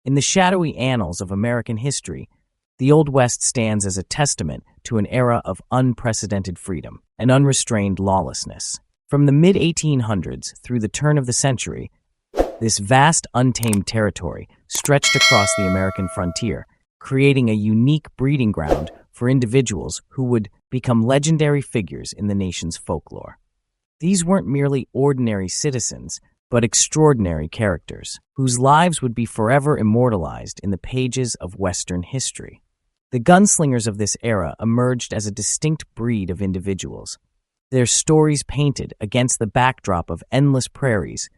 In the shadowy annals of American history, the Old West stands as a testament to an era of unprecedented freedom and unrestrained lawlessness. From the mid-1800s through the turn of the century, this vast, untamed territory stretched across the American frontier, creating a unique breeding ground for individuals who would become legendary figures in the nation's folklore. These weren't merely ordinary citizens, but extraordinary characters, whose lives would be forever immortalized in the pages of Western history. The gunslingers of this era emerged as a distinct breed of individuals, their stories painted against the backdrop of endless prairies,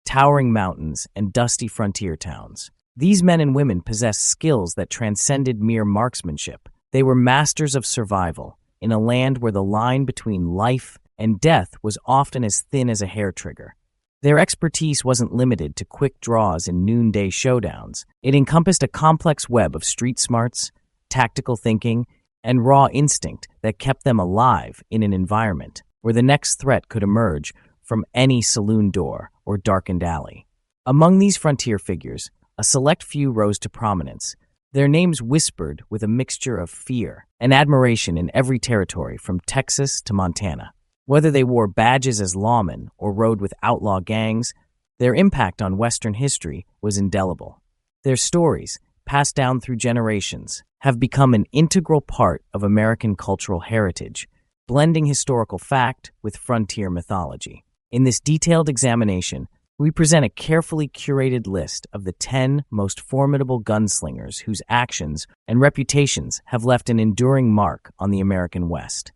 towering mountains, and dusty frontier towns. These men and women possessed skills that transcended mere marksmanship. They were masters of survival in a land where the line between life and death was often as thin as a hair trigger. Their expertise wasn't limited to quick draws and noonday showdowns. It encompassed a complex web of street smarts, tactical thinking, and raw instinct that kept them alive in an environment where the next threat could emerge from any saloon door or darkened alley. Among these frontier figures, a select few rose to prominence, their names whispered with a mixture of fear and admiration in every territory from Texas to Montana. Whether they wore badges as lawmen or rode with outlaw gangs, their impact on Western history was indelible. Their stories, passed down through generations, have become an integral part of American cultural heritage, blending historical fact with frontier mythology. In this detailed examination, we present a carefully curated list of the 10 most formidable gunslingers whose actions and reputations have left an enduring mark on the American West.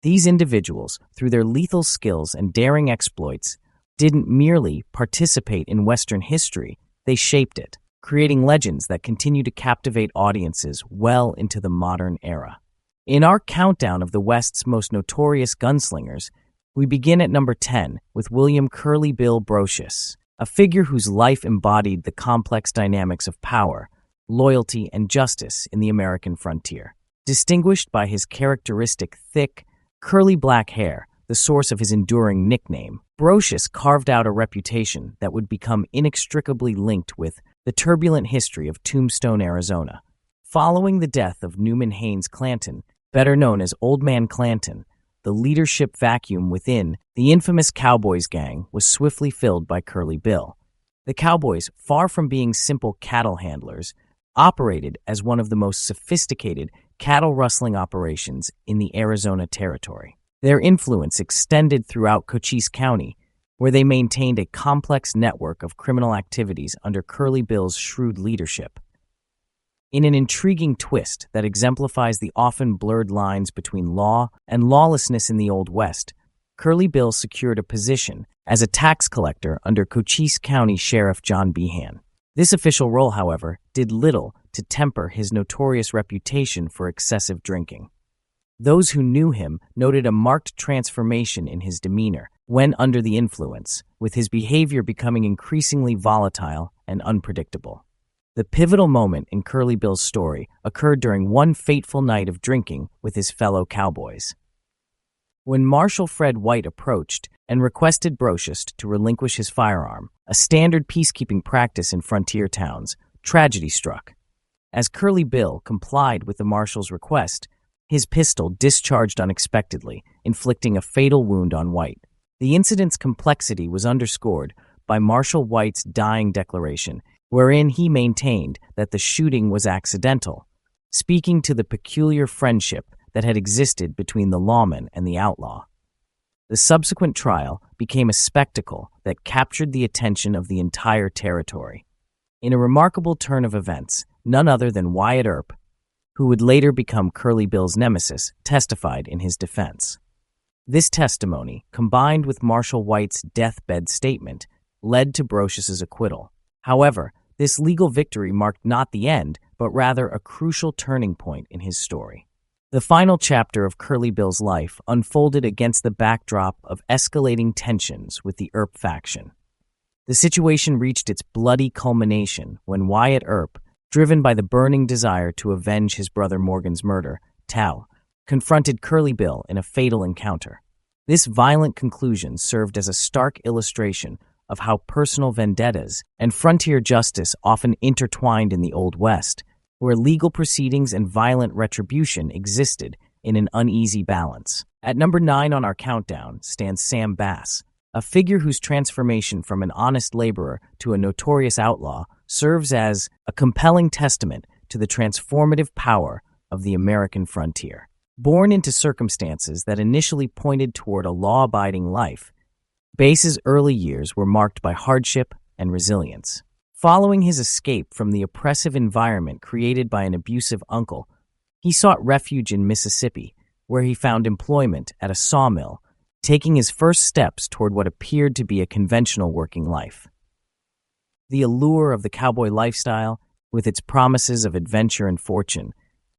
These individuals, through their lethal skills and daring exploits, didn't merely participate in Western history, they shaped it, creating legends that continue to captivate audiences well into the modern era. In our countdown of the West's most notorious gunslingers, we begin at number 10 with William Curly Bill Brocious, a figure whose life embodied the complex dynamics of power, loyalty, and justice in the American frontier. Distinguished by his characteristic thick, curly black hair, the source of his enduring nickname, Brocious carved out a reputation that would become inextricably linked with the turbulent history of Tombstone, Arizona. Following the death of Newman Haynes Clanton, better known as Old Man Clanton, the leadership vacuum within the infamous Cowboys gang was swiftly filled by Curly Bill. The Cowboys, far from being simple cattle handlers, operated as one of the most sophisticated cattle rustling operations in the Arizona Territory. Their influence extended throughout Cochise County, where they maintained a complex network of criminal activities under Curly Bill's shrewd leadership. In an intriguing twist that exemplifies the often blurred lines between law and lawlessness in the Old West, Curly Bill secured a position as a tax collector under Cochise County Sheriff John Behan. This official role, however, did little to temper his notorious reputation for excessive drinking. Those who knew him noted a marked transformation in his demeanor when under the influence, with his behavior becoming increasingly volatile and unpredictable. The pivotal moment in Curly Bill's story occurred during one fateful night of drinking with his fellow cowboys. When Marshal Fred White approached and requested Brocious to relinquish his firearm, a standard peacekeeping practice in frontier towns, tragedy struck. As Curly Bill complied with the marshal's request, his pistol discharged unexpectedly, inflicting a fatal wound on White. The incident's complexity was underscored by Marshal White's dying declaration, wherein he maintained that the shooting was accidental, speaking to the peculiar friendship that had existed between the lawman and the outlaw. The subsequent trial became a spectacle that captured the attention of the entire territory. In a remarkable turn of events, none other than Wyatt Earp, who would later become Curly Bill's nemesis, testified in his defense. This testimony, combined with Marshal White's deathbed statement, led to Brocious's acquittal. However, this legal victory marked not the end, but rather a crucial turning point in his story. The final chapter of Curly Bill's life unfolded against the backdrop of escalating tensions with the Earp faction. The situation reached its bloody culmination when Wyatt Earp, driven by the burning desire to avenge his brother Morgan's murder, Tao, confronted Curly Bill in a fatal encounter. This violent conclusion served as a stark illustration of how personal vendettas and frontier justice often intertwined in the Old West, where legal proceedings and violent retribution existed in an uneasy balance. At number 9 on our countdown stands Sam Bass, a figure whose transformation from an honest laborer to a notorious outlaw serves as a compelling testament to the transformative power of the American frontier. Born into circumstances that initially pointed toward a law-abiding life, Bass's early years were marked by hardship and resilience. Following his escape from the oppressive environment created by an abusive uncle, he sought refuge in Mississippi, where he found employment at a sawmill, taking his first steps toward what appeared to be a conventional working life. The allure of the cowboy lifestyle, with its promises of adventure and fortune,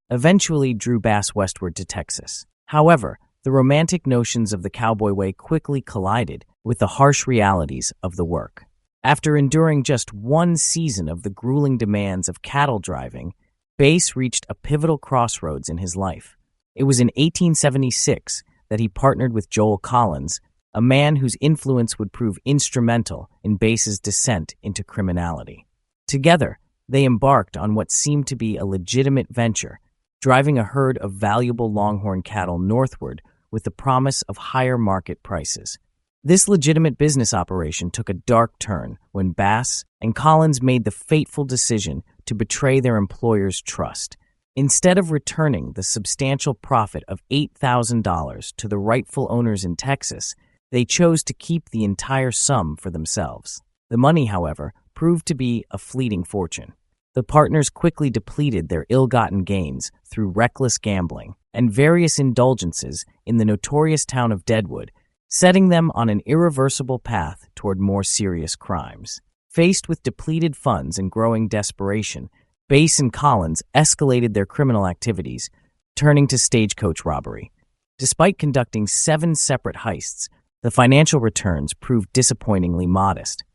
eventually drew Bass westward to Texas. However, the romantic notions of the cowboy way quickly collided with the harsh realities of the work. After enduring just one season of the grueling demands of cattle driving, Bass reached a pivotal crossroads in his life. It was in 1876 that he partnered with Joel Collins, a man whose influence would prove instrumental in Bass's descent into criminality. Together, they embarked on what seemed to be a legitimate venture, driving a herd of valuable longhorn cattle northward with the promise of higher market prices. This legitimate business operation took a dark turn when Bass and Collins made the fateful decision to betray their employer's trust. Instead of returning the substantial profit of $8,000 to the rightful owners in Texas, they chose to keep the entire sum for themselves. The money, however, proved to be a fleeting fortune. The partners quickly depleted their ill-gotten gains through reckless gambling and various indulgences in the notorious town of Deadwood, setting them on an irreversible path toward more serious crimes. Faced with depleted funds and growing desperation, Bass and Collins escalated their criminal activities, turning to stagecoach robbery. Despite conducting 7 separate heists, the financial returns proved disappointingly modest.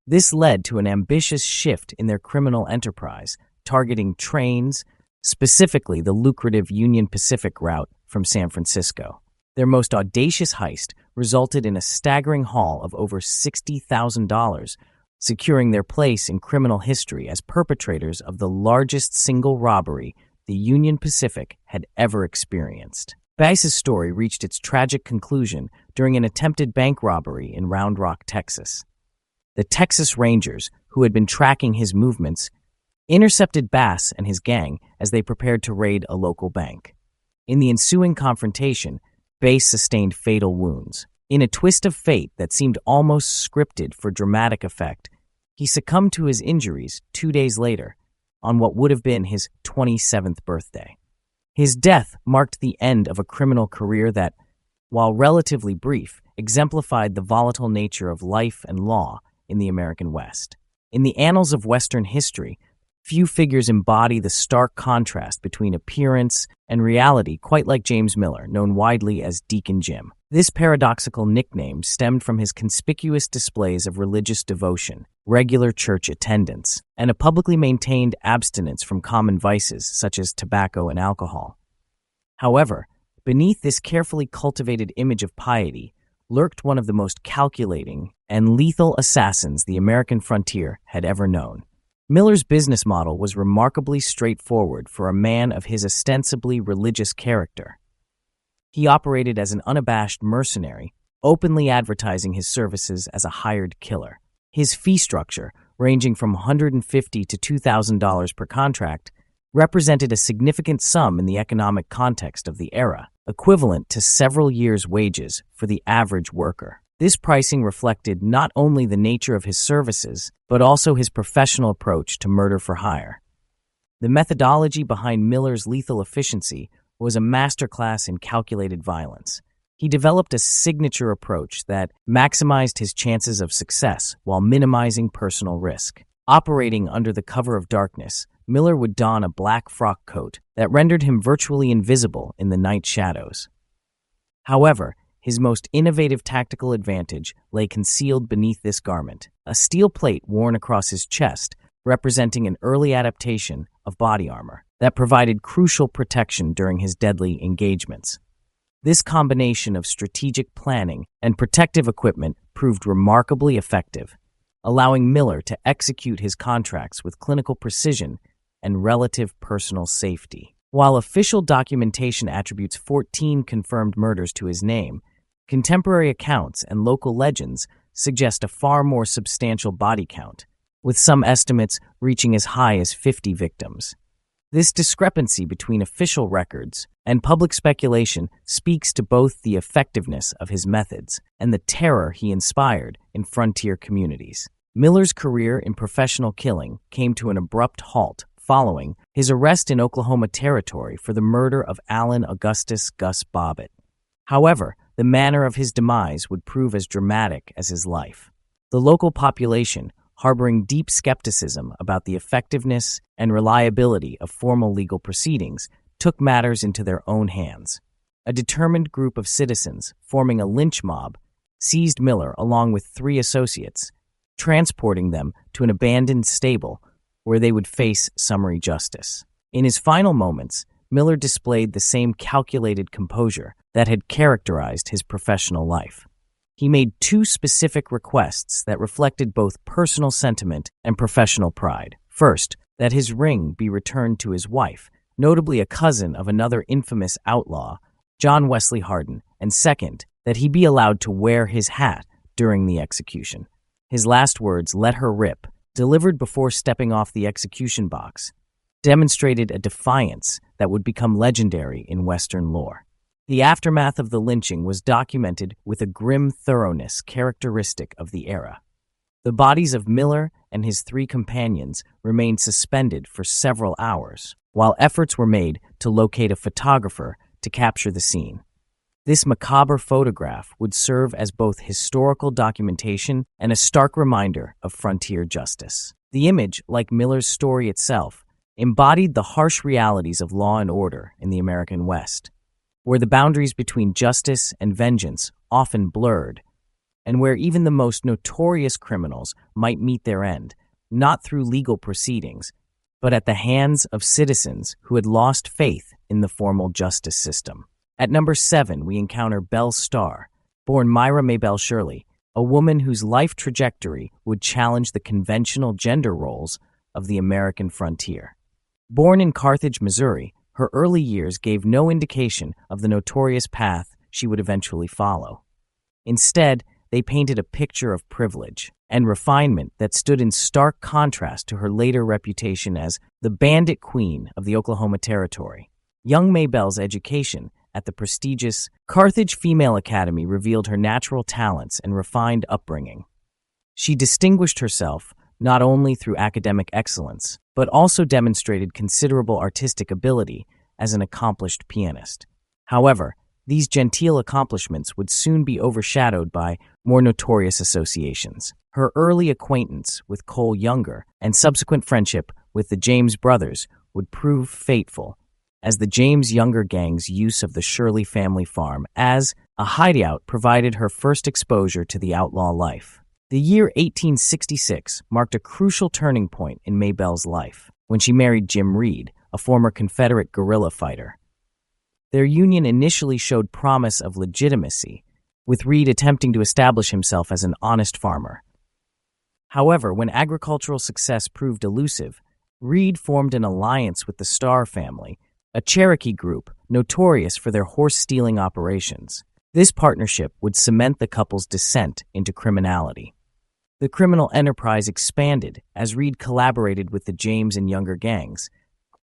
This led to an ambitious shift in their criminal enterprise, targeting trains, specifically the lucrative Union Pacific route from San Francisco. Their most audacious heist resulted in a staggering haul of over $60,000, securing their place in criminal history as perpetrators of the largest single robbery the Union Pacific had ever experienced. Bass's story reached its tragic conclusion during an attempted bank robbery in Round Rock, Texas. The Texas Rangers, who had been tracking his movements, intercepted Bass and his gang as they prepared to raid a local bank. In the ensuing confrontation, Bass sustained fatal wounds. In a twist of fate that seemed almost scripted for dramatic effect, he succumbed to his injuries 2 days later, on what would have been his 27th birthday. His death marked the end of a criminal career that, while relatively brief, exemplified the volatile nature of life and law in the American West. In the annals of Western history, few figures embody the stark contrast between appearance and reality quite like James Miller, known widely as Deacon Jim. This paradoxical nickname stemmed from his conspicuous displays of religious devotion, regular church attendance, and a publicly maintained abstinence from common vices such as tobacco and alcohol. However, beneath this carefully cultivated image of piety lurked one of the most calculating and lethal assassins the American frontier had ever known. Miller's business model was remarkably straightforward for a man of his ostensibly religious character. He operated as an unabashed mercenary, openly advertising his services as a hired killer. His fee structure, ranging from $150 to $2,000 per contract, represented a significant sum in the economic context of the era, equivalent to several years' wages for the average worker. This pricing reflected not only the nature of his services, but also his professional approach to murder for hire. The methodology behind Miller's lethal efficiency was a masterclass in calculated violence. He developed a signature approach that maximized his chances of success while minimizing personal risk. Operating under the cover of darkness, Miller would don a black frock coat that rendered him virtually invisible in the night shadows. However, his most innovative tactical advantage lay concealed beneath this garment, a steel plate worn across his chest representing an early adaptation of body armor that provided crucial protection during his deadly engagements. This combination of strategic planning and protective equipment proved remarkably effective, allowing Miller to execute his contracts with clinical precision and relative personal safety. While official documentation attributes 14 confirmed murders to his name, contemporary accounts and local legends suggest a far more substantial body count, with some estimates reaching as high as 50 victims. This discrepancy between official records and public speculation speaks to both the effectiveness of his methods and the terror he inspired in frontier communities. Miller's career in professional killing came to an abrupt halt following his arrest in Oklahoma Territory for the murder of Allen Augustus Gus Bobbitt. However, the manner of his demise would prove as dramatic as his life. The local population, harboring deep skepticism about the effectiveness and reliability of formal legal proceedings, took matters into their own hands. A determined group of citizens, forming a lynch mob, seized Miller along with 3 associates, transporting them to an abandoned stable where they would face summary justice. In his final moments, Miller displayed the same calculated composure that had characterized his professional life. He made 2 specific requests that reflected both personal sentiment and professional pride. First, that his ring be returned to his wife, notably a cousin of another infamous outlaw, John Wesley Hardin, and second, that he be allowed to wear his hat during the execution. His last words, "Let her rip," delivered before stepping off the execution box, demonstrated a defiance that would become legendary in Western lore. The aftermath of the lynching was documented with a grim thoroughness characteristic of the era. The bodies of Miller and his 3 companions remained suspended for several hours, while efforts were made to locate a photographer to capture the scene. This macabre photograph would serve as both historical documentation and a stark reminder of frontier justice. The image, like Miller's story itself, embodied the harsh realities of law and order in the American West, where the boundaries between justice and vengeance often blurred, and where even the most notorious criminals might meet their end, not through legal proceedings, but at the hands of citizens who had lost faith in the formal justice system. At number 7, we encounter Belle Starr, born Myra Maybelle Shirley, a woman whose life trajectory would challenge the conventional gender roles of the American frontier. Born in Carthage, Missouri, her early years gave no indication of the notorious path she would eventually follow. Instead, they painted a picture of privilege and refinement that stood in stark contrast to her later reputation as the Bandit Queen of the Oklahoma Territory. Young Maybelle's education at the prestigious Carthage Female Academy revealed her natural talents and refined upbringing. She distinguished herself not only through academic excellence, but also demonstrated considerable artistic ability as an accomplished pianist. However, these genteel accomplishments would soon be overshadowed by more notorious associations. Her early acquaintance with Cole Younger and subsequent friendship with the James brothers would prove fateful, as the James Younger gang's use of the Shirley family farm as a hideout provided her first exposure to the outlaw life. The year 1866 marked a crucial turning point in Maybelle's life, when she married Jim Reed, a former Confederate guerrilla fighter. Their union initially showed promise of legitimacy, with Reed attempting to establish himself as an honest farmer. However, when agricultural success proved elusive, Reed formed an alliance with the Starr family, a Cherokee group notorious for their horse-stealing operations. This partnership would cement the couple's descent into criminality. The criminal enterprise expanded as Reed collaborated with the James and Younger gangs,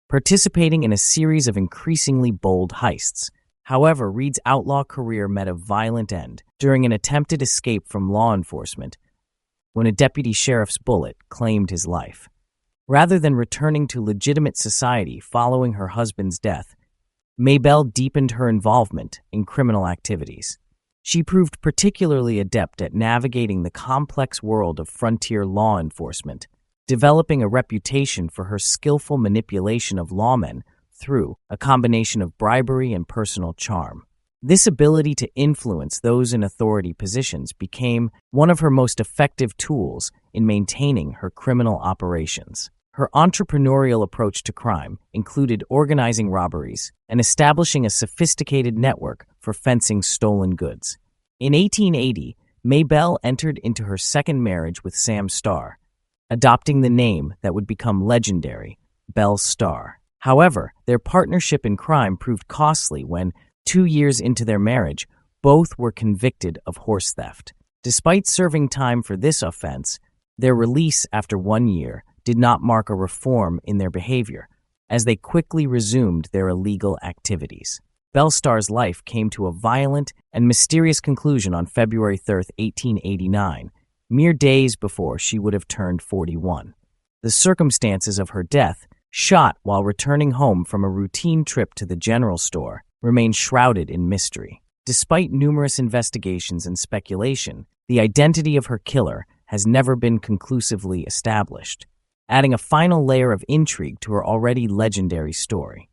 participating in a series of increasingly bold heists. However, Reed's outlaw career met a violent end during an attempted escape from law enforcement when a deputy sheriff's bullet claimed his life. Rather than returning to legitimate society following her husband's death, Maybelle deepened her involvement in criminal activities. She proved particularly adept at navigating the complex world of frontier law enforcement, developing a reputation for her skillful manipulation of lawmen through a combination of bribery and personal charm. This ability to influence those in authority positions became one of her most effective tools in maintaining her criminal operations. Her entrepreneurial approach to crime included organizing robberies and establishing a sophisticated network for fencing stolen goods. In 1880, Maybelle entered into her second marriage with Sam Starr, adopting the name that would become legendary, Belle Starr. However, their partnership in crime proved costly when, 2 years into their marriage, both were convicted of horse theft. Despite serving time for this offense, their release after 1 year did not mark a reform in their behavior, as they quickly resumed their illegal activities. Belle Starr's life came to a violent and mysterious conclusion on February 3, 1889, mere days before she would have turned 41. The circumstances of her death, shot while returning home from a routine trip to the general store, remain shrouded in mystery. Despite numerous investigations and speculation, the identity of her killer has never been conclusively established, adding a final layer of intrigue to her already legendary story.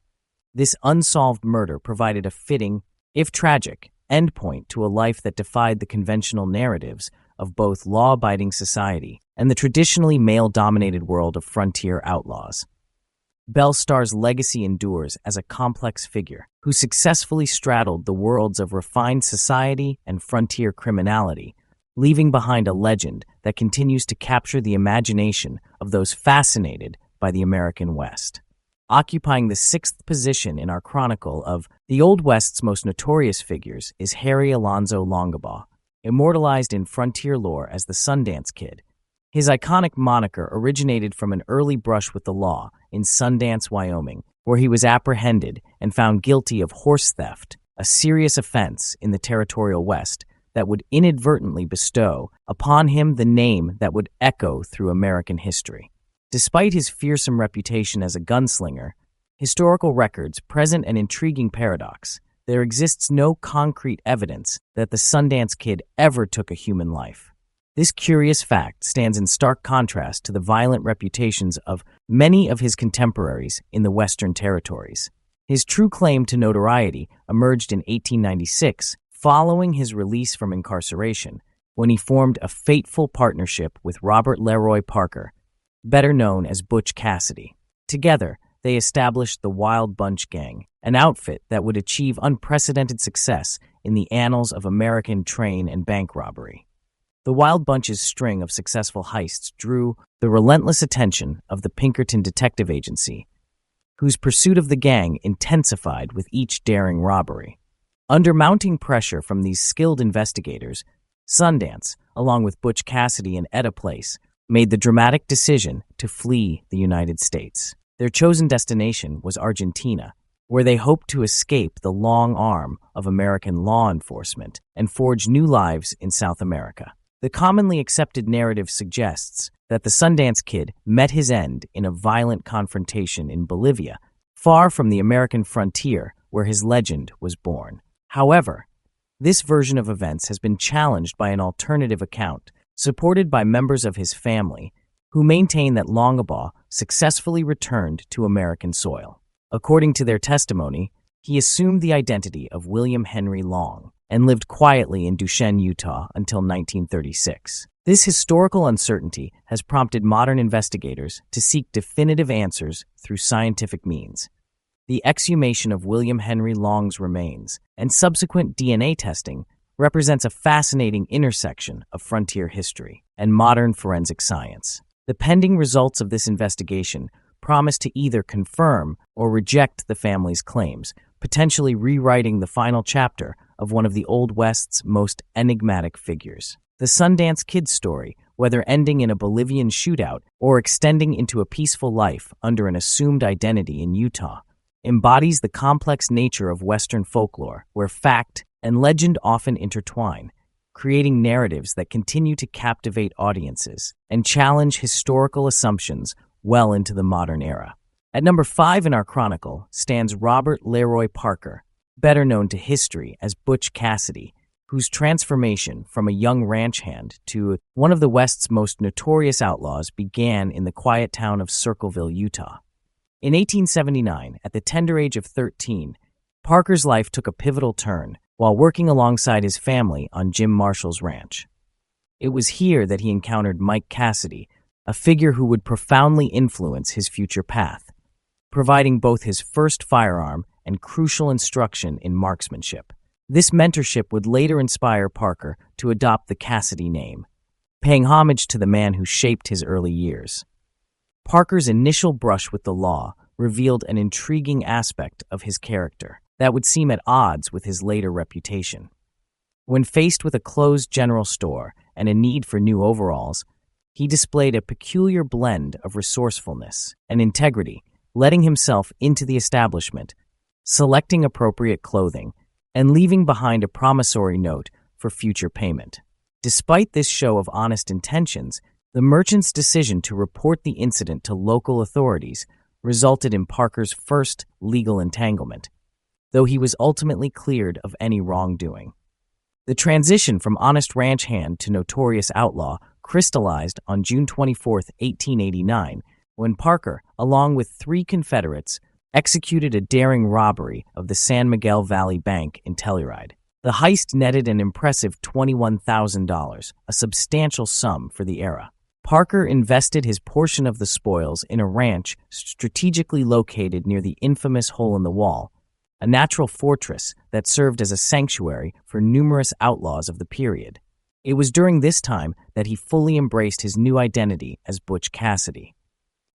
This unsolved murder provided a fitting, if tragic, endpoint to a life that defied the conventional narratives of both law-abiding society and the traditionally male-dominated world of frontier outlaws. Belle Starr's legacy endures as a complex figure who successfully straddled the worlds of refined society and frontier criminality, leaving behind a legend that continues to capture the imagination of those fascinated by the American West. Occupying the 6th position in our chronicle of the Old West's most notorious figures is Harry Alonzo Longabaugh, immortalized in frontier lore as the Sundance Kid. His iconic moniker originated from an early brush with the law in Sundance, Wyoming, where he was apprehended and found guilty of horse theft, a serious offense in the territorial West that would inadvertently bestow upon him the name that would echo through American history. Despite his fearsome reputation as a gunslinger, historical records present an intriguing paradox. There exists no concrete evidence that the Sundance Kid ever took a human life. This curious fact stands in stark contrast to the violent reputations of many of his contemporaries in the Western territories. His true claim to notoriety emerged in 1896, following his release from incarceration, when he formed a fateful partnership with Robert Leroy Parker, better known as Butch Cassidy. Together, they established the Wild Bunch Gang, an outfit that would achieve unprecedented success in the annals of American train and bank robbery. The Wild Bunch's string of successful heists drew the relentless attention of the Pinkerton Detective Agency, whose pursuit of the gang intensified with each daring robbery. Under mounting pressure from these skilled investigators, Sundance, along with Butch Cassidy and Etta Place, made the dramatic decision to flee the United States. Their chosen destination was Argentina, where they hoped to escape the long arm of American law enforcement and forge new lives in South America. The commonly accepted narrative suggests that the Sundance Kid met his end in a violent confrontation in Bolivia, far from the American frontier where his legend was born. However, this version of events has been challenged by an alternative account, supported by members of his family, who maintain that Longabaugh successfully returned to American soil. According to their testimony, he assumed the identity of William Henry Long and lived quietly in Duchenne, Utah until 1936. This historical uncertainty has prompted modern investigators to seek definitive answers through scientific means. The exhumation of William Henry Long's remains and subsequent DNA testing represents a fascinating intersection of frontier history and modern forensic science. The pending results of this investigation promise to either confirm or reject the family's claims, potentially rewriting the final chapter of one of the Old West's most enigmatic figures. The Sundance Kid story, whether ending in a Bolivian shootout or extending into a peaceful life under an assumed identity in Utah, embodies the complex nature of Western folklore, where fact and legend often intertwine, creating narratives that continue to captivate audiences and challenge historical assumptions well into the modern era. At number 5 in our chronicle stands Robert Leroy Parker, better known to history as Butch Cassidy, whose transformation from a young ranch hand to one of the West's most notorious outlaws began in the quiet town of Circleville, Utah. In 1879, at the tender age of 13, Parker's life took a pivotal turn while working alongside his family on Jim Marshall's ranch. It was here that he encountered Mike Cassidy, a figure who would profoundly influence his future path, providing both his first firearm and crucial instruction in marksmanship. This mentorship would later inspire Parker to adopt the Cassidy name, paying homage to the man who shaped his early years. Parker's initial brush with the law revealed an intriguing aspect of his character that would seem at odds with his later reputation. When faced with a closed general store and a need for new overalls, he displayed a peculiar blend of resourcefulness and integrity, letting himself into the establishment, selecting appropriate clothing, and leaving behind a promissory note for future payment. Despite this show of honest intentions, the merchant's decision to report the incident to local authorities resulted in Parker's first legal entanglement, though he was ultimately cleared of any wrongdoing. The transition from honest ranch hand to notorious outlaw crystallized on June 24, 1889, when Parker, along with 3 Confederates, executed a daring robbery of the San Miguel Valley Bank in Telluride. The heist netted an impressive $21,000, a substantial sum for the era. Parker invested his portion of the spoils in a ranch strategically located near the infamous Hole in the Wall, a natural fortress that served as a sanctuary for numerous outlaws of the period. It was during this time that he fully embraced his new identity as Butch Cassidy.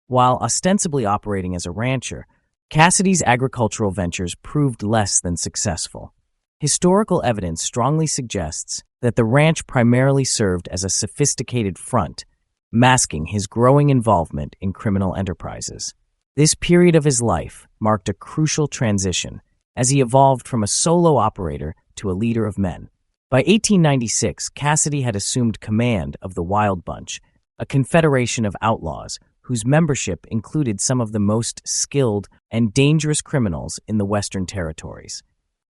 While ostensibly operating as a rancher, Cassidy's agricultural ventures proved less than successful. Historical evidence strongly suggests that the ranch primarily served as a sophisticated front, masking his growing involvement in criminal enterprises. This period of his life marked a crucial transition as he evolved from a solo operator to a leader of men. By 1896, Cassidy had assumed command of the Wild Bunch, a confederation of outlaws whose membership included some of the most skilled and dangerous criminals in the Western Territories.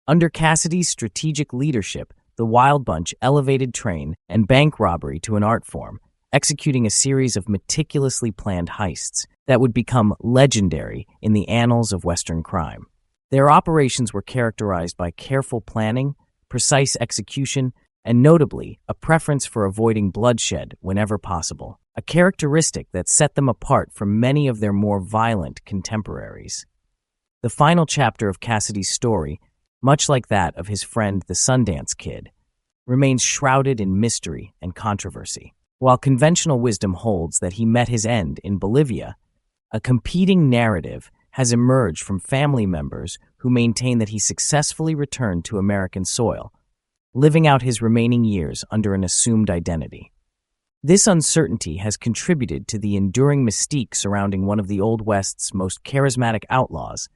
Under Cassidy's strategic leadership, the Wild Bunch elevated train and bank robbery to an art form, executing a series of meticulously planned heists that would become legendary in the annals of Western crime. Their operations were characterized by careful planning, precise execution, and notably, a preference for avoiding bloodshed whenever possible, a characteristic that set them apart from many of their more violent contemporaries. The final chapter of Cassidy's story, much like that of his friend the Sundance Kid, remains shrouded in mystery and controversy. While conventional wisdom holds that he met his end in Bolivia, a competing narrative has emerged from family members who maintain that he successfully returned to American soil, living out his remaining years under an assumed identity. This uncertainty has contributed to the enduring mystique surrounding one of the Old West's most charismatic outlaws,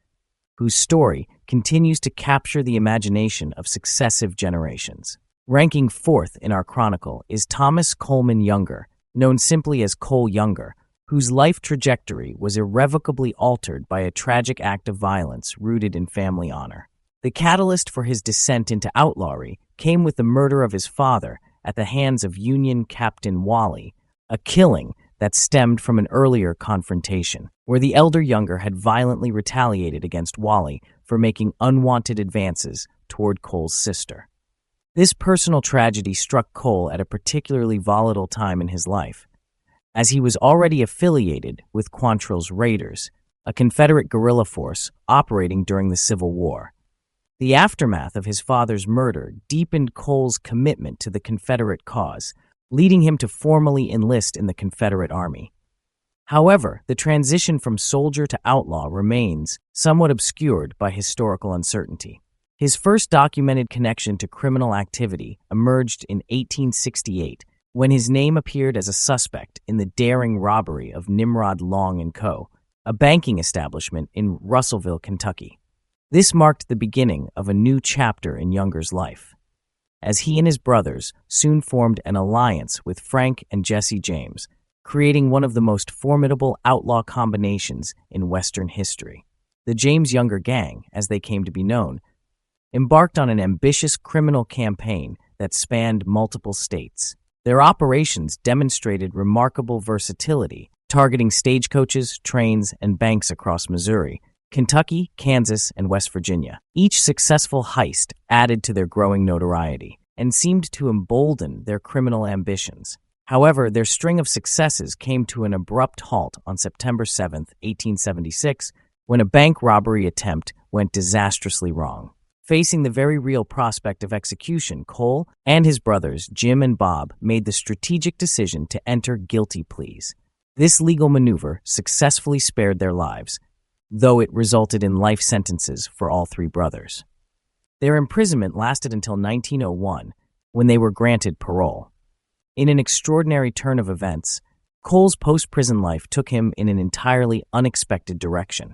whose story continues to capture the imagination of successive generations. Ranking 4th in our chronicle is Thomas Coleman Younger, known simply as Cole Younger, whose life trajectory was irrevocably altered by a tragic act of violence rooted in family honor. The catalyst for his descent into outlawry came with the murder of his father at the hands of Union Captain Wally, a killing that stemmed from an earlier confrontation, where the elder Younger had violently retaliated against Wally for making unwanted advances toward Cole's sister. This personal tragedy struck Cole at a particularly volatile time in his life, as he was already affiliated with Quantrill's Raiders, a Confederate guerrilla force operating during the Civil War. The aftermath of his father's murder deepened Cole's commitment to the Confederate cause, leading him to formally enlist in the Confederate Army. However, the transition from soldier to outlaw remains somewhat obscured by historical uncertainty. His first documented connection to criminal activity emerged in 1868, when his name appeared as a suspect in the daring robbery of Nimrod Long & Co., a banking establishment in Russellville, Kentucky. This marked the beginning of a new chapter in Younger's life, as he and his brothers soon formed an alliance with Frank and Jesse James, creating one of the most formidable outlaw combinations in Western history. The James Younger Gang, as they came to be known, embarked on an ambitious criminal campaign that spanned multiple states. Their operations demonstrated remarkable versatility, targeting stagecoaches, trains, and banks across Missouri, Kentucky, Kansas, and West Virginia. Each successful heist added to their growing notoriety and seemed to embolden their criminal ambitions. However, their string of successes came to an abrupt halt on September 7, 1876, when a bank robbery attempt went disastrously wrong. Facing the very real prospect of execution, Cole and his brothers, Jim and Bob, made the strategic decision to enter guilty pleas. This legal maneuver successfully spared their lives, though it resulted in life sentences for all three brothers. Their imprisonment lasted until 1901, when they were granted parole. In an extraordinary turn of events, Cole's post-prison life took him in an entirely unexpected direction.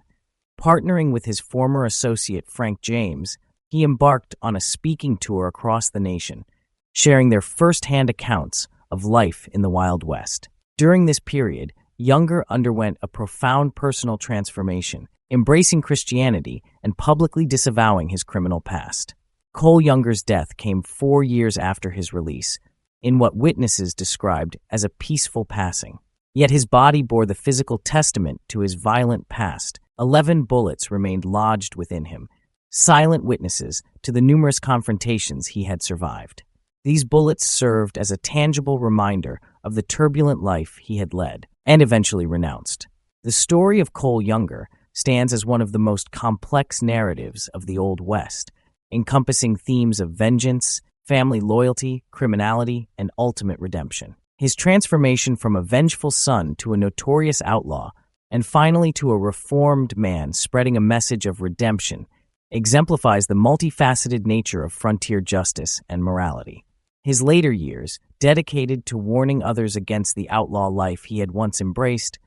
Partnering with his former associate Frank James, he embarked on a speaking tour across the nation, sharing their first-hand accounts of life in the Wild West. During this period, Younger underwent a profound personal transformation, embracing Christianity and publicly disavowing his criminal past. Cole Younger's death came 4 years after his release, in what witnesses described as a peaceful passing. Yet his body bore the physical testament to his violent past. 11 bullets remained lodged within him, silent witnesses to the numerous confrontations he had survived. These bullets served as a tangible reminder of the turbulent life he had led and eventually renounced. The story of Cole Younger stands as one of the most complex narratives of the Old West, encompassing themes of vengeance, family loyalty, criminality, and ultimate redemption. His transformation from a vengeful son to a notorious outlaw, and finally to a reformed man spreading a message of redemption, exemplifies the multifaceted nature of frontier justice and morality. His later years, dedicated to warning others against the outlaw life he had once embraced,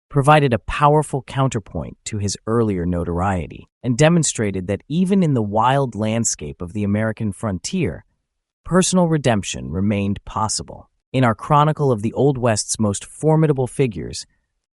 provided a powerful counterpoint to his earlier notoriety and demonstrated that even in the wild landscape of the American frontier, personal redemption remained possible. In our chronicle of the Old West's most formidable figures,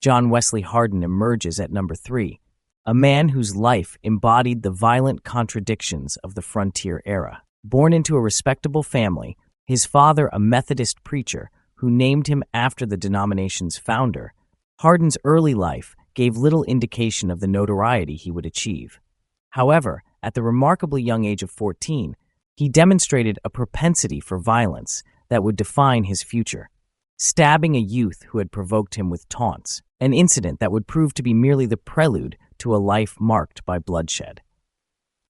John Wesley Hardin emerges at number 3, a man whose life embodied the violent contradictions of the frontier era. Born into a respectable family, his father a Methodist preacher who named him after the denomination's founder, Hardin's early life gave little indication of the notoriety he would achieve. However, at the remarkably young age of 14, he demonstrated a propensity for violence that would define his future, stabbing a youth who had provoked him with taunts, an incident that would prove to be merely the prelude to a life marked by bloodshed.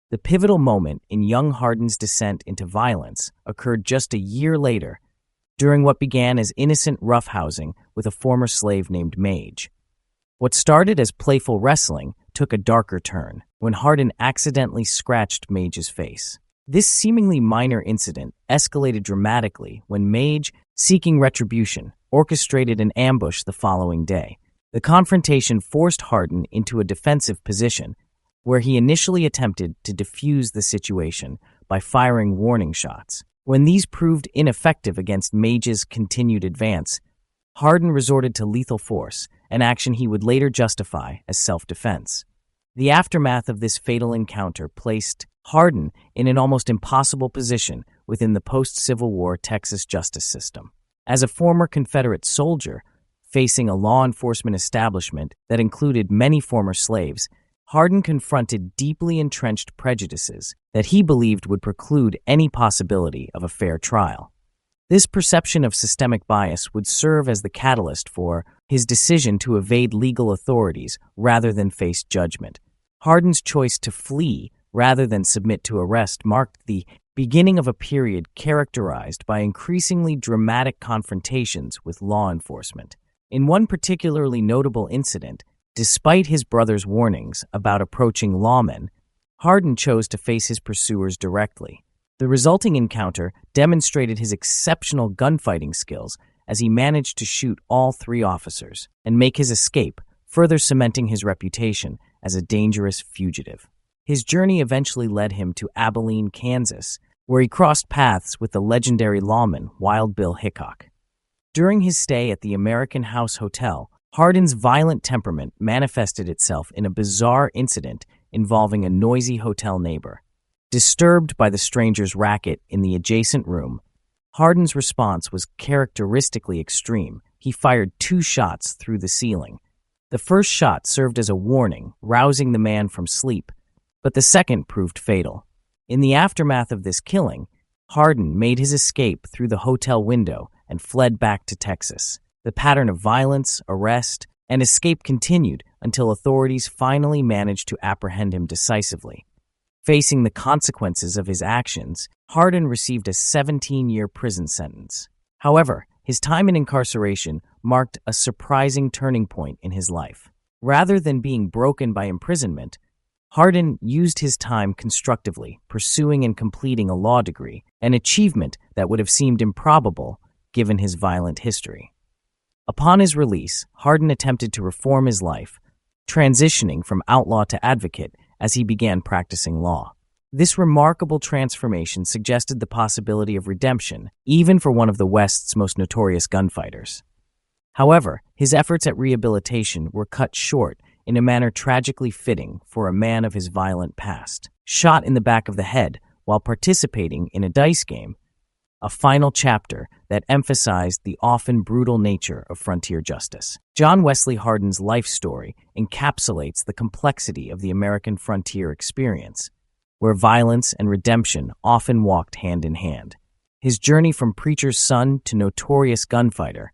The pivotal moment in young Hardin's descent into violence occurred just a year later, during what began as innocent roughhousing with a former slave named Mage. What started as playful wrestling took a darker turn when Hardin accidentally scratched Mage's face. This seemingly minor incident escalated dramatically when Mage, seeking retribution, orchestrated an ambush the following day. The confrontation forced Hardin into a defensive position, where he initially attempted to defuse the situation by firing warning shots. When these proved ineffective against Mage's continued advance, Hardin resorted to lethal force, an action he would later justify as self-defense. The aftermath of this fatal encounter placed Hardin in an almost impossible position within the post-Civil War Texas justice system. As a former Confederate soldier, facing a law enforcement establishment that included many former slaves, Hardin confronted deeply entrenched prejudices that he believed would preclude any possibility of a fair trial. This perception of systemic bias would serve as the catalyst for his decision to evade legal authorities rather than face judgment. Hardin's choice to flee rather than submit to arrest marked the beginning of a period characterized by increasingly dramatic confrontations with law enforcement. In one particularly notable incident, despite his brother's warnings about approaching lawmen, Hardin chose to face his pursuers directly. The resulting encounter demonstrated his exceptional gunfighting skills as he managed to shoot all 3 officers and make his escape, further cementing his reputation as a dangerous fugitive. His journey eventually led him to Abilene, Kansas, where he crossed paths with the legendary lawman Wild Bill Hickok. During his stay at the American House Hotel, Hardin's violent temperament manifested itself in a bizarre incident involving a noisy hotel neighbor. Disturbed by the stranger's racket in the adjacent room, Hardin's response was characteristically extreme. He fired 2 shots through the ceiling. The first shot served as a warning, rousing the man from sleep, but the second proved fatal. In the aftermath of this killing, Hardin made his escape through the hotel window and fled back to Texas. The pattern of violence, arrest, and escape continued until authorities finally managed to apprehend him decisively. Facing the consequences of his actions, Hardin received a 17-year prison sentence. However, his time in incarceration marked a surprising turning point in his life. Rather than being broken by imprisonment, Hardin used his time constructively, pursuing and completing a law degree, an achievement that would have seemed improbable given his violent history. Upon his release, Hardin attempted to reform his life, transitioning from outlaw to advocate as he began practicing law. This remarkable transformation suggested the possibility of redemption, even for one of the West's most notorious gunfighters. However, his efforts at rehabilitation were cut short in a manner tragically fitting for a man of his violent past. Shot in the back of the head while participating in a dice game, a final chapter that emphasized the often brutal nature of frontier justice. John Wesley Hardin's life story encapsulates the complexity of the American frontier experience, where violence and redemption often walked hand in hand. His journey from preacher's son to notorious gunfighter,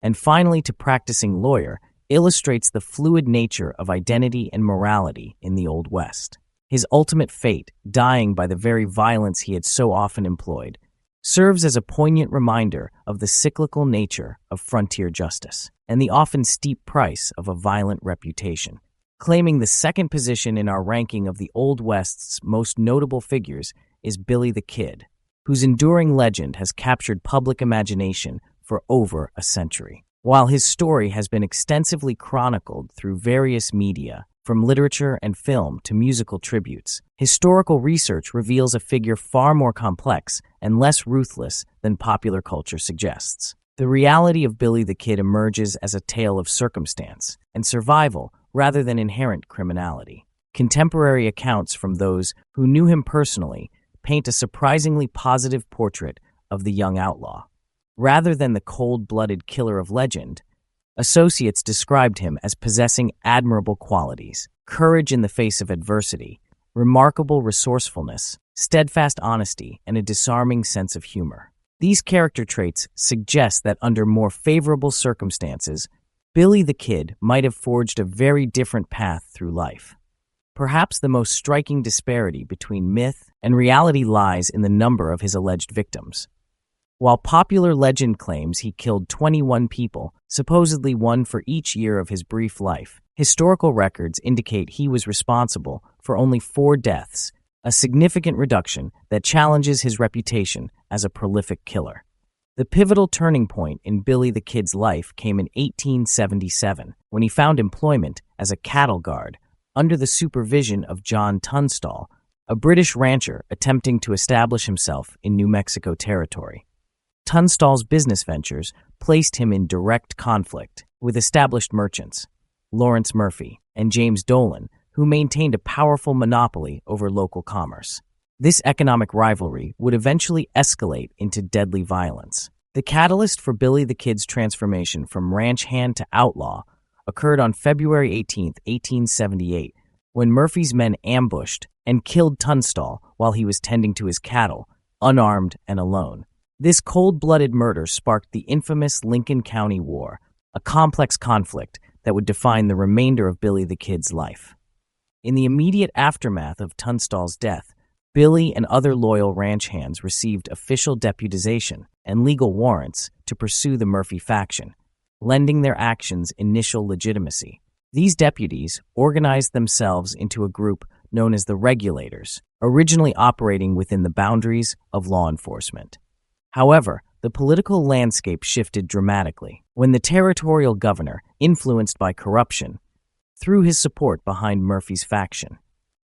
and finally to practicing lawyer, illustrates the fluid nature of identity and morality in the Old West. His ultimate fate, dying by the very violence he had so often employed, serves as a poignant reminder of the cyclical nature of frontier justice and the often steep price of a violent reputation. Claiming the second position in our ranking of the Old West's most notable figures is Billy the Kid, whose enduring legend has captured public imagination for over a century. While his story has been extensively chronicled through various media, from literature and film to musical tributes, historical research reveals a figure far more complex and less ruthless than popular culture suggests. The reality of Billy the Kid emerges as a tale of circumstance and survival rather than inherent criminality. Contemporary accounts from those who knew him personally paint a surprisingly positive portrait of the young outlaw. Rather than the cold-blooded killer of legend, associates described him as possessing admirable qualities: courage in the face of adversity, remarkable resourcefulness, steadfast honesty, and a disarming sense of humor. These character traits suggest that under more favorable circumstances, Billy the Kid might have forged a very different path through life. Perhaps the most striking disparity between myth and reality lies in the number of his alleged victims. While popular legend claims he killed 21 people, supposedly one for each year of his brief life, historical records indicate he was responsible for only 4 deaths, a significant reduction that challenges his reputation as a prolific killer. The pivotal turning point in Billy the Kid's life came in 1877, when he found employment as a cattle guard under the supervision of John Tunstall, a British rancher attempting to establish himself in New Mexico territory. Tunstall's business ventures placed him in direct conflict with established merchants, Lawrence Murphy and James Dolan, who maintained a powerful monopoly over local commerce. This economic rivalry would eventually escalate into deadly violence. The catalyst for Billy the Kid's transformation from ranch hand to outlaw occurred on February 18, 1878, when Murphy's men ambushed and killed Tunstall while he was tending to his cattle, unarmed and alone. This cold-blooded murder sparked the infamous Lincoln County War, a complex conflict that would define the remainder of Billy the Kid's life. In the immediate aftermath of Tunstall's death, Billy and other loyal ranch hands received official deputization and legal warrants to pursue the Murphy faction, lending their actions initial legitimacy. These deputies organized themselves into a group known as the Regulators, originally operating within the boundaries of law enforcement. However, the political landscape shifted dramatically when the territorial governor, influenced by corruption, threw his support behind Murphy's faction.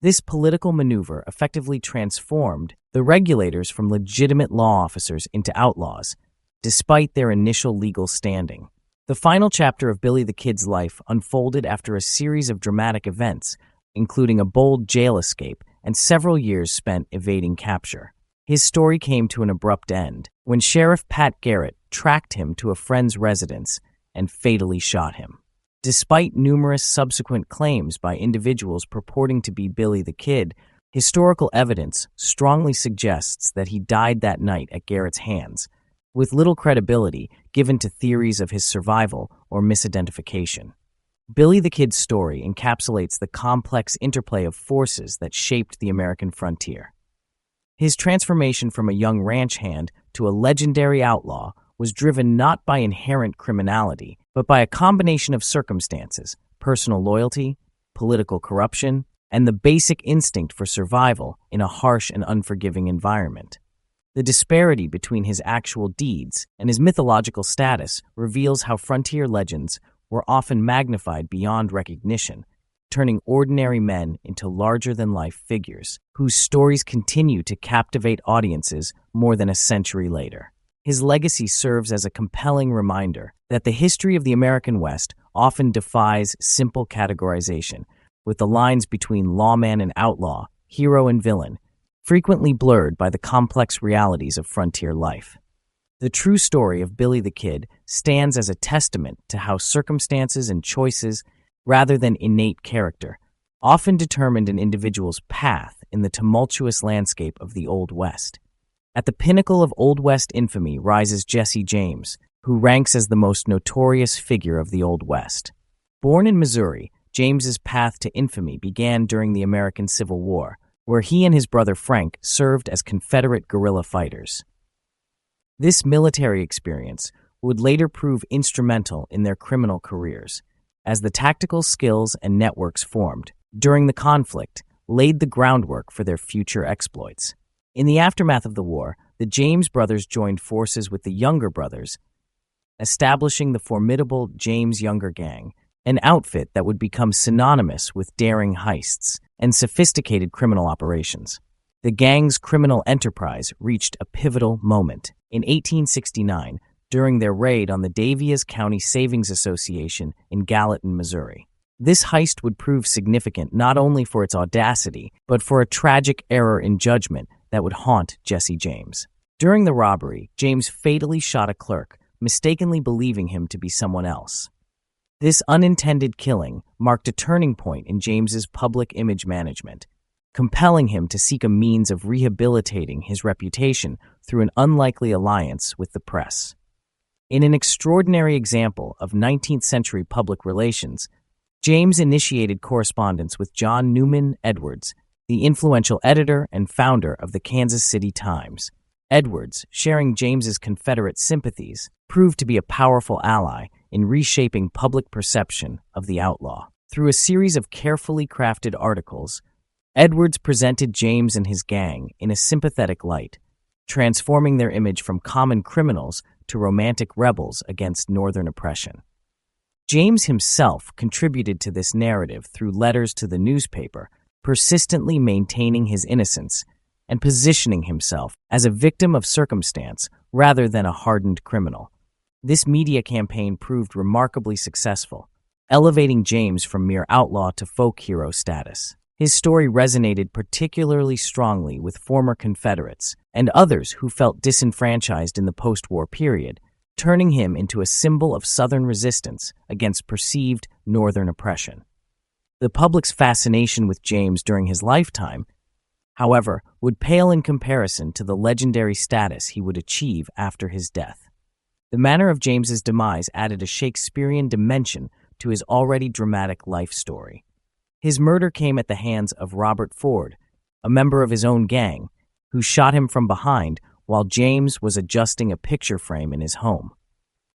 This political maneuver effectively transformed the Regulators from legitimate law officers into outlaws, despite their initial legal standing. The final chapter of Billy the Kid's life unfolded after a series of dramatic events, including a bold jail escape and several years spent evading capture. His story came to an abrupt end when Sheriff Pat Garrett tracked him to a friend's residence and fatally shot him. Despite numerous subsequent claims by individuals purporting to be Billy the Kid, historical evidence strongly suggests that he died that night at Garrett's hands, with little credibility given to theories of his survival or misidentification. Billy the Kid's story encapsulates the complex interplay of forces that shaped the American frontier. His transformation from a young ranch hand to a legendary outlaw was driven not by inherent criminality, but by a combination of circumstances, personal loyalty, political corruption, and the basic instinct for survival in a harsh and unforgiving environment. The disparity between his actual deeds and his mythological status reveals how frontier legends were often magnified beyond recognition, turning ordinary men into larger-than-life figures whose stories continue to captivate audiences more than a century later. His legacy serves as a compelling reminder that the history of the American West often defies simple categorization, with the lines between lawman and outlaw, hero and villain, frequently blurred by the complex realities of frontier life. The true story of Billy the Kid stands as a testament to how circumstances and choices, rather than innate character, often determined an individual's path in the tumultuous landscape of the Old West. At the pinnacle of Old West infamy rises Jesse James, who ranks as the most notorious figure of the Old West. Born in Missouri, James's path to infamy began during the American Civil War, where he and his brother Frank served as Confederate guerrilla fighters. This military experience would later prove instrumental in their criminal careers, as the tactical skills and networks formed during the conflict laid the groundwork for their future exploits. In the aftermath of the war, the James brothers joined forces with the Younger brothers, establishing the formidable James Younger Gang, an outfit that would become synonymous with daring heists and sophisticated criminal operations. The gang's criminal enterprise reached a pivotal moment in 1869 during their raid on the Daviess County Savings Association in Gallatin, Missouri. This heist would prove significant not only for its audacity, but for a tragic error in judgment that would haunt Jesse James. During the robbery, James fatally shot a clerk, mistakenly believing him to be someone else. This unintended killing marked a turning point in James's public image management, compelling him to seek a means of rehabilitating his reputation through an unlikely alliance with the press. In an extraordinary example of 19th-century public relations, James initiated correspondence with John Newman Edwards, the influential editor and founder of the Kansas City Times. Edwards, sharing James's Confederate sympathies, proved to be a powerful ally in reshaping public perception of the outlaw. Through a series of carefully crafted articles, Edwards presented James and his gang in a sympathetic light, transforming their image from common criminals to romantic rebels against Northern oppression. James himself contributed to this narrative through letters to the newspaper, persistently maintaining his innocence and positioning himself as a victim of circumstance rather than a hardened criminal. This media campaign proved remarkably successful, elevating James from mere outlaw to folk hero status. His story resonated particularly strongly with former Confederates and others who felt disenfranchised in the post-war period, turning him into a symbol of Southern resistance against perceived Northern oppression. The public's fascination with James during his lifetime, however, would pale in comparison to the legendary status he would achieve after his death. The manner of James's demise added a Shakespearean dimension to his already dramatic life story. His murder came at the hands of Robert Ford, a member of his own gang, who shot him from behind while James was adjusting a picture frame in his home.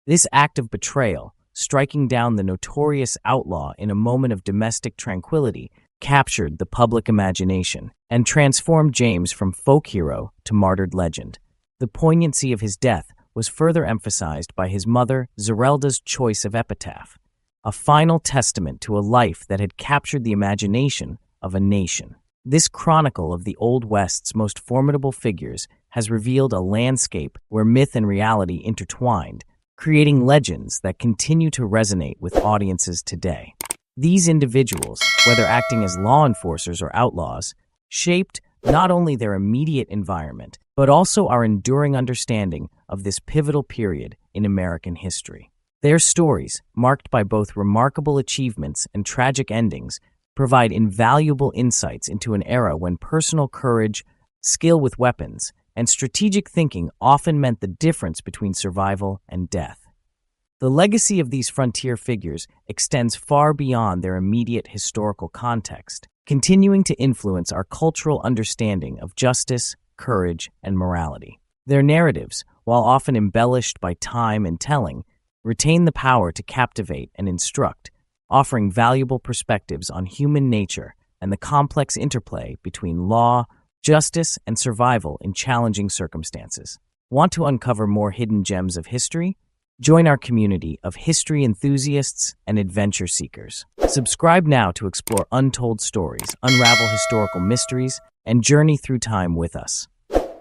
This act of betrayal, striking down the notorious outlaw in a moment of domestic tranquility, captured the public imagination and transformed James from folk hero to martyred legend. The poignancy of his death was further emphasized by his mother, Zerelda's choice of epitaph, a final testament to a life that had captured the imagination of a nation. This chronicle of the Old West's most formidable figures has revealed a landscape where myth and reality intertwined, creating legends that continue to resonate with audiences today. These individuals, whether acting as law enforcers or outlaws, shaped not only their immediate environment, but also our enduring understanding of this pivotal period in American history. Their stories, marked by both remarkable achievements and tragic endings, provide invaluable insights into an era when personal courage, skill with weapons, and strategic thinking often meant the difference between survival and death. The legacy of these frontier figures extends far beyond their immediate historical context, continuing to influence our cultural understanding of justice, courage, and morality. Their narratives, while often embellished by time and telling, retain the power to captivate and instruct, offering valuable perspectives on human nature and the complex interplay between law, justice, and survival in challenging circumstances. Want to uncover more hidden gems of history? Join our community of history enthusiasts and adventure seekers. Subscribe now to explore untold stories, unravel historical mysteries, and journey through time with us.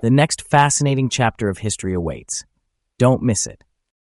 The next fascinating chapter of history awaits. Don't miss it.